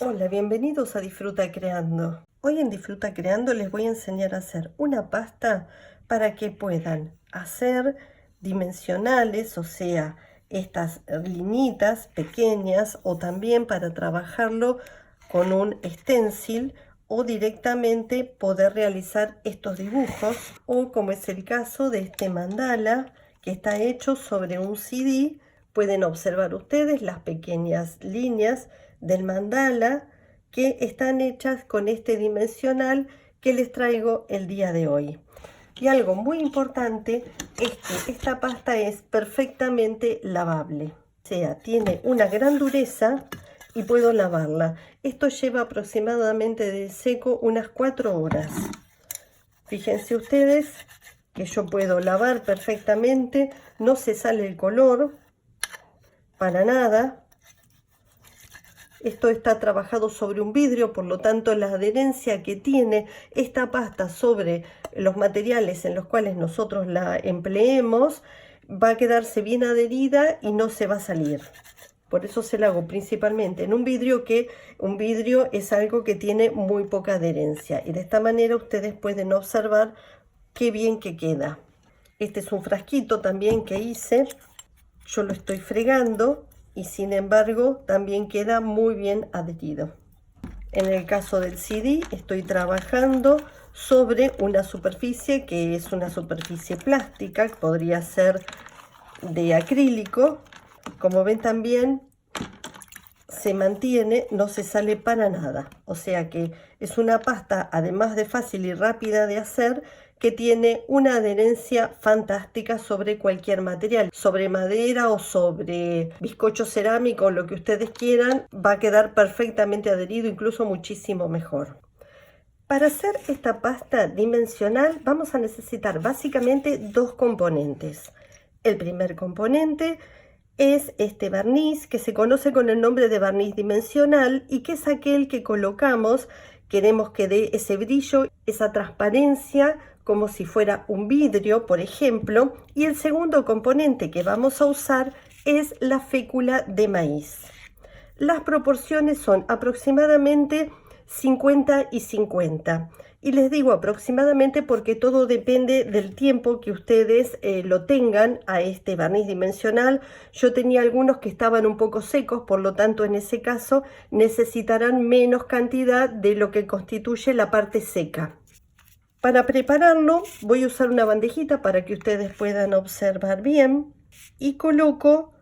Hola, bienvenidos a Disfruta Creando. Hoy en Disfruta Creando les voy a enseñar a hacer una pasta para que puedan hacer dimensionales, o sea, estas liñitas pequeñas, o también para trabajarlo con un stencil o directamente poder realizar estos dibujos, o como es el caso de este mandala que está hecho sobre un CD. Pueden observar ustedes las pequeñas líneas del mandala que están hechas con este dimensional que les traigo el día de hoy. Y algo muy importante es que esta pasta es perfectamente lavable, o sea, tiene una gran dureza y puedo lavarla. Esto lleva aproximadamente de seco unas 4 horas. Fíjense ustedes que yo puedo lavar perfectamente, no se sale el color para nada. Esto está trabajado sobre un vidrio, por lo tanto la adherencia que tiene esta pasta sobre los materiales en los cuales nosotros la empleemos va a quedarse bien adherida y no se va a salir. Por eso se la hago principalmente en un vidrio, que un vidrio es algo que tiene muy poca adherencia. Y de esta manera ustedes pueden observar qué bien que queda. Este es un frasquito también que hice. Yo lo estoy fregando y sin embargo también queda muy bien adherido. En el caso del CD estoy trabajando sobre una superficie que es una superficie plástica, que podría ser de acrílico. Como ven, también se mantiene, no se sale para nada. O sea que es una pasta, además de fácil y rápida de hacer, que tiene una adherencia fantástica sobre cualquier material, sobre madera o sobre bizcocho cerámico, lo que ustedes quieran, va a quedar perfectamente adherido, incluso muchísimo mejor. Para hacer esta pasta dimensional vamos a necesitar básicamente dos componentes. El primer componente es este barniz que se conoce con el nombre de barniz dimensional y que es aquel que colocamos, queremos que dé ese brillo, esa transparencia como si fuera un vidrio, por ejemplo. Y el segundo componente que vamos a usar es la fécula de maíz. Las proporciones son aproximadamente 50 y 50. Y les digo aproximadamente porque todo depende del tiempo que ustedes lo tengan a este barniz dimensional. Yo tenía algunos que estaban un poco secos, por lo tanto en ese caso necesitarán menos cantidad de lo que constituye la parte seca. Para prepararlo voy a usar una bandejita para que ustedes puedan observar bien y coloco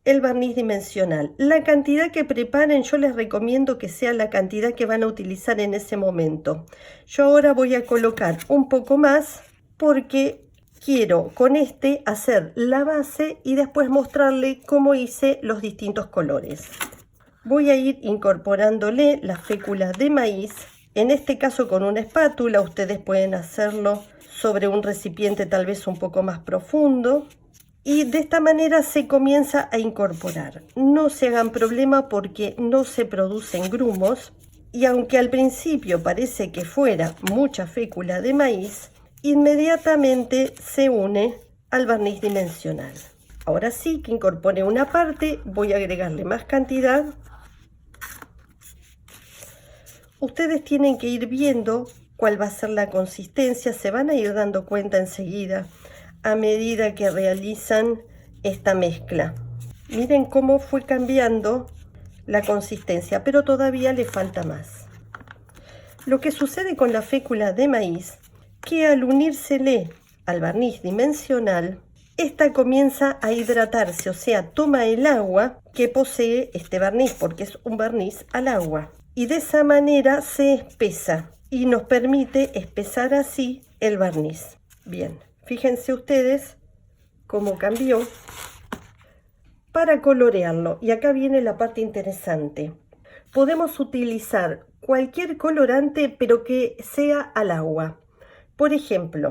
el barniz dimensional. La cantidad que preparen yo les recomiendo que sea la cantidad que van a utilizar en ese momento. Yo ahora voy a colocar un poco más porque quiero con este hacer la base y después mostrarle cómo hice los distintos colores. Voy a ir incorporándole las féculas de maíz, en este caso con una espátula. Ustedes pueden hacerlo sobre un recipiente tal vez un poco más profundo. Y de esta manera se comienza a incorporar. No se hagan problema porque no se producen grumos. Y aunque al principio parece que fuera mucha fécula de maíz, inmediatamente se une al barniz dimensional. Ahora sí que incorpore una parte, voy a agregarle más cantidad. Ustedes tienen que ir viendo cuál va a ser la consistencia, se van a ir dando cuenta enseguida a medida que realizan esta mezcla. Miren cómo fue cambiando la consistencia, pero todavía le falta más. Lo que sucede con la fécula de maíz, que al unírsele al barniz dimensional, esta comienza a hidratarse, o sea, toma el agua que posee este barniz, porque es un barniz al agua. Y de esa manera se espesa y nos permite espesar así el barniz. Bien. Fíjense ustedes cómo cambió. Para colorearlo, y acá viene la parte interesante, podemos utilizar cualquier colorante pero que sea al agua. Por ejemplo,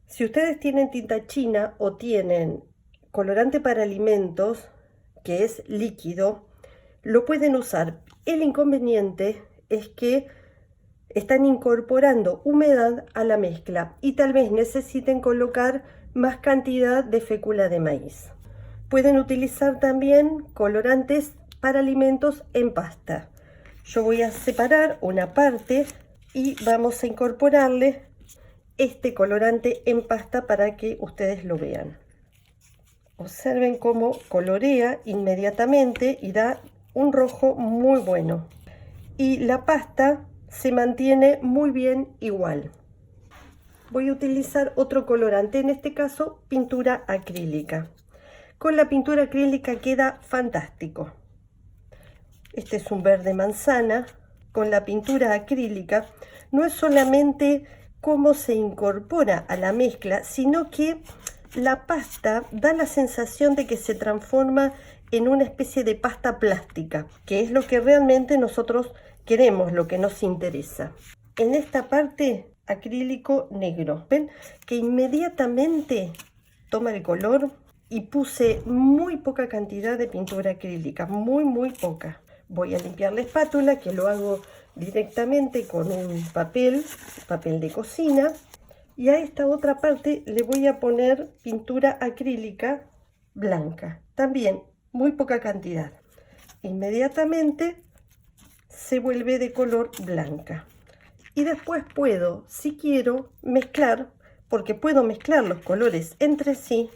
si ustedes tienen tinta china o tienen colorante para alimentos que es líquido, lo pueden usar. El inconveniente es que están incorporando humedad a la mezcla y tal vez necesiten colocar más cantidad de fécula de maíz. Pueden utilizar también colorantes para alimentos en pasta. Yo voy a separar una parte y vamos a incorporarle este colorante en pasta para que ustedes lo vean. Observen cómo colorea inmediatamente y da un rojo muy bueno. Y la pasta se mantiene muy bien igual. Voy a utilizar otro colorante, en este caso pintura acrílica. Con la pintura acrílica queda fantástico. Este es un verde manzana. Con la pintura acrílica no es solamente cómo se incorpora a la mezcla, sino que la pasta da la sensación de que se transforma en una especie de pasta plástica, que es lo que realmente nosotros queremos, lo que nos interesa. En esta parte, acrílico negro, ven que inmediatamente toma el color, y puse muy poca cantidad de pintura acrílica, muy poca. Voy a limpiar la espátula, que lo hago directamente con un papel de cocina, y a esta otra parte le voy a poner pintura acrílica blanca, también muy poca cantidad. Inmediatamente se vuelve de color blanca. Y después puedo, si quiero, mezclar, porque puedo mezclar los colores entre sí.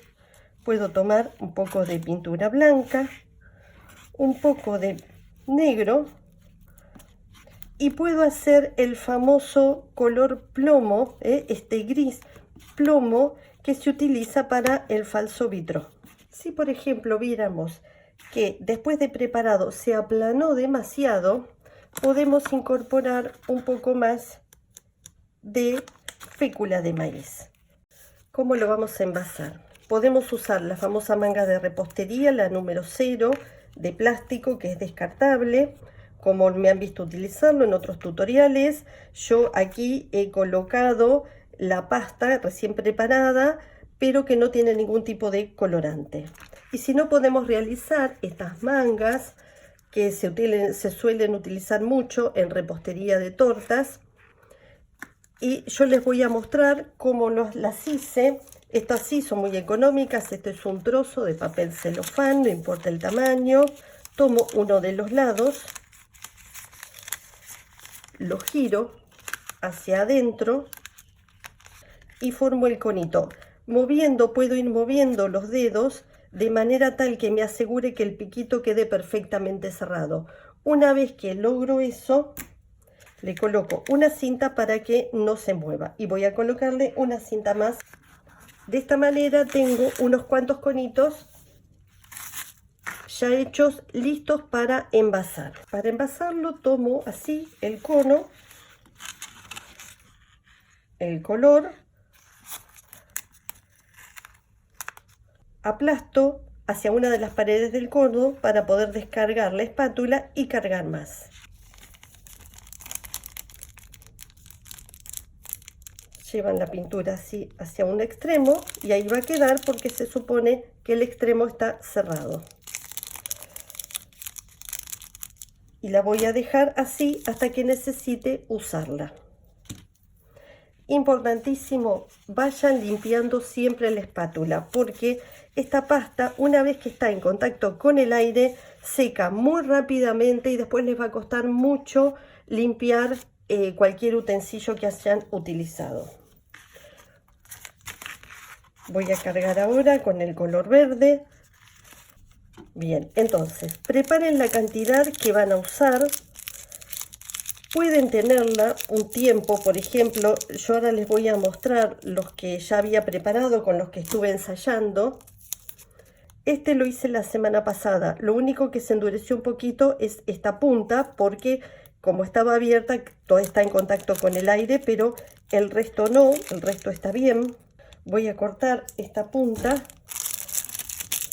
Puedo tomar un poco de pintura blanca, un poco de negro, y puedo hacer el famoso color plomo, este gris plomo que se utiliza para el falso vitro. Si por ejemplo viéramos que después de preparado se aplanó demasiado, podemos incorporar un poco más de fécula de maíz. ¿Cómo lo vamos a envasar? Podemos usar la famosa manga de repostería, la número 0, de plástico, que es descartable, como me han visto utilizarlo en otros tutoriales. Yo aquí he colocado la pasta recién preparada, pero que no tiene ningún tipo de colorante. Y si no, podemos realizar estas mangas que se suelen utilizar mucho en repostería de tortas. Y yo les voy a mostrar cómo las hice. Estas sí son muy económicas. Este es un trozo de papel celofán, no importa el tamaño. Tomo uno de los lados, lo giro hacia adentro y formo el conito. Puedo ir moviendo los dedos de manera tal que me asegure que el piquito quede perfectamente cerrado. Una vez que logro eso, le coloco una cinta para que no se mueva y voy a colocarle una cinta más. De esta manera tengo unos cuantos conitos ya hechos, listos para envasar. Para envasarlo tomo así el cono, el color, aplasto hacia una de las paredes del cono para poder descargar la espátula y cargar más. Llevan la pintura así hacia un extremo y ahí va a quedar porque se supone que el extremo está cerrado. Y la voy a dejar así hasta que necesite usarla. Importantísimo, vayan limpiando siempre la espátula, porque esta pasta, una vez que está en contacto con el aire, seca muy rápidamente y después les va a costar mucho limpiar cualquier utensilio que hayan utilizado. Voy a cargar ahora con el color verde. Bien, entonces preparen la cantidad que van a usar. Pueden tenerla un tiempo, por ejemplo, yo ahora les voy a mostrar los que ya había preparado con los que estuve ensayando. Este lo hice la semana pasada. Lo único que se endureció un poquito es esta punta, porque como estaba abierta, todo está en contacto con el aire, pero el resto no, el resto está bien. Voy a cortar esta punta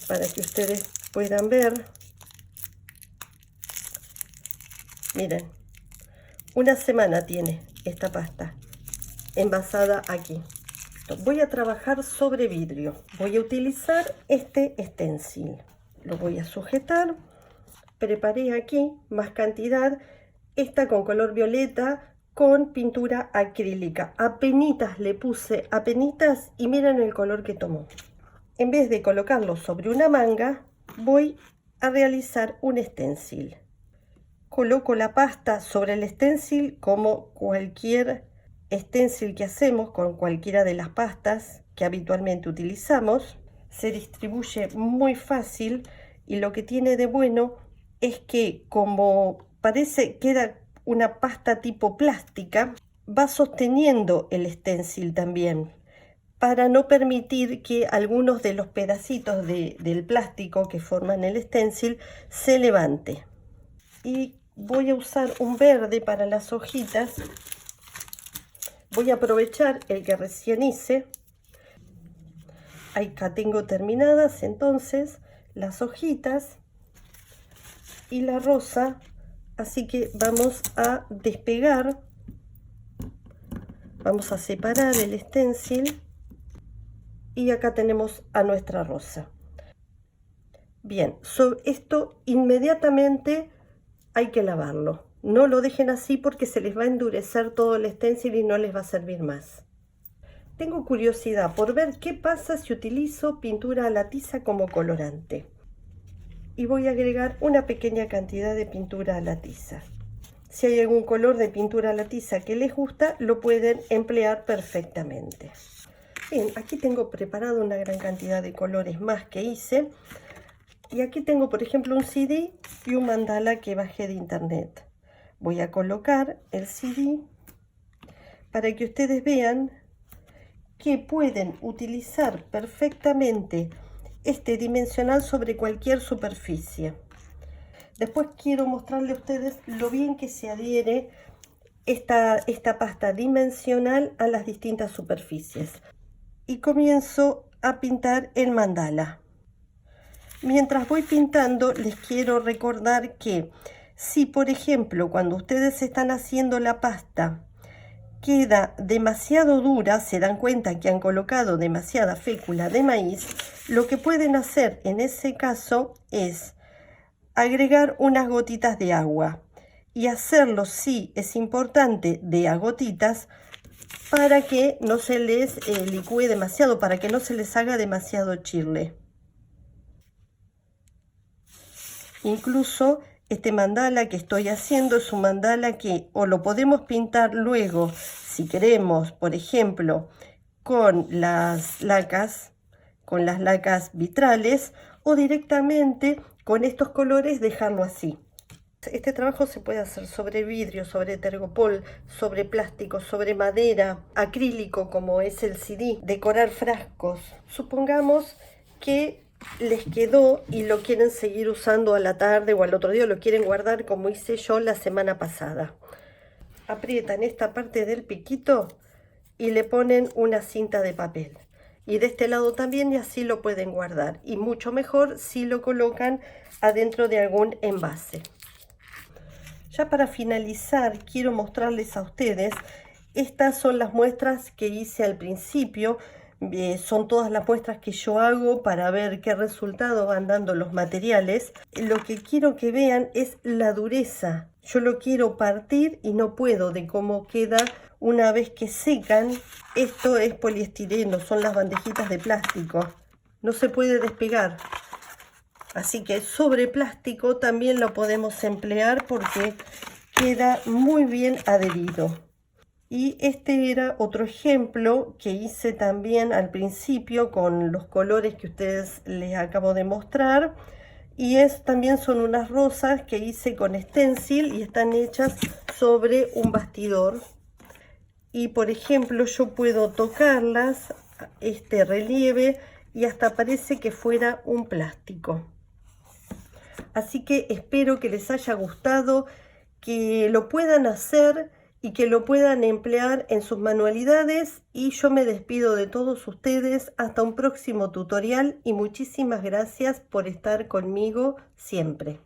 para que ustedes puedan ver. Miren, una semana tiene esta pasta envasada aquí. Voy a trabajar sobre vidrio. Voy a utilizar este stencil. Lo voy a sujetar. Preparé aquí más cantidad. Esta con color violeta con pintura acrílica. Apenitas le puse, apenitas, y miren el color que tomó. En vez de colocarlo sobre una manga, voy a realizar un stencil. Coloco la pasta sobre el stencil como cualquier stencil que hacemos con cualquiera de las pastas que habitualmente utilizamos. Se distribuye muy fácil y lo que tiene de bueno es que como parece queda una pasta tipo plástica, va sosteniendo el stencil también, para no permitir que algunos de los pedacitos del plástico que forman el stencil se levante. Y voy a usar un verde para las hojitas. Voy a aprovechar el que recién hice. Acá tengo terminadas entonces las hojitas y la rosa, así que vamos a despegar, vamos a separar el stencil y acá tenemos a nuestra rosa. Bien, esto inmediatamente hay que lavarlo. No lo dejen así porque se les va a endurecer todo el stencil y no les va a servir más. Tengo curiosidad por ver qué pasa si utilizo pintura a la tiza como colorante. Y voy a agregar una pequeña cantidad de pintura a la tiza. Si hay algún color de pintura a la tiza que les gusta, lo pueden emplear perfectamente. Bien, aquí tengo preparado una gran cantidad de colores más que hice. Y aquí tengo, por ejemplo, un CD y un mandala que bajé de internet. Voy a colocar el CD para que ustedes vean que pueden utilizar perfectamente este dimensional sobre cualquier superficie. Después quiero mostrarles a ustedes lo bien que se adhiere esta pasta dimensional a las distintas superficies. Y comienzo a pintar el mandala. Mientras voy pintando, les quiero recordar que si, por ejemplo, cuando ustedes están haciendo la pasta, queda demasiado dura, se dan cuenta que han colocado demasiada fécula de maíz, lo que pueden hacer en ese caso es agregar unas gotitas de agua y hacerlo, sí, es importante, de a gotitas, para que no se les licúe demasiado, para que no se les haga demasiado chirle. Incluso este mandala que estoy haciendo es un mandala que o lo podemos pintar luego, si queremos, por ejemplo, con las lacas vitrales, o directamente con estos colores dejarlo así. Este trabajo se puede hacer sobre vidrio, sobre tergopol, sobre plástico, sobre madera, acrílico como es el CD, decorar frascos. Supongamos que les quedó y lo quieren seguir usando a la tarde o al otro día, lo quieren guardar como hice yo la semana pasada. Aprietan esta parte del piquito y le ponen una cinta de papel. Y de este lado también, y así lo pueden guardar. Y mucho mejor si lo colocan adentro de algún envase. Ya para finalizar, quiero mostrarles a ustedes, estas son las muestras que hice al principio. Son todas las muestras que yo hago para ver qué resultado van dando los materiales. Lo que quiero que vean es la dureza. Yo lo quiero partir y no puedo, de cómo queda una vez que secan. Esto es poliestireno, son las bandejitas de plástico. No se puede despegar. Así que sobre plástico también lo podemos emplear porque queda muy bien adherido. Y este era otro ejemplo que hice también al principio con los colores que ustedes les acabo de mostrar. Y también son unas rosas que hice con stencil y están hechas sobre un bastidor. Y por ejemplo yo puedo tocarlas, este relieve, y hasta parece que fuera un plástico. Así que espero que les haya gustado, que lo puedan hacer y que lo puedan emplear en sus manualidades. Y yo me despido de todos ustedes hasta un próximo tutorial y muchísimas gracias por estar conmigo siempre.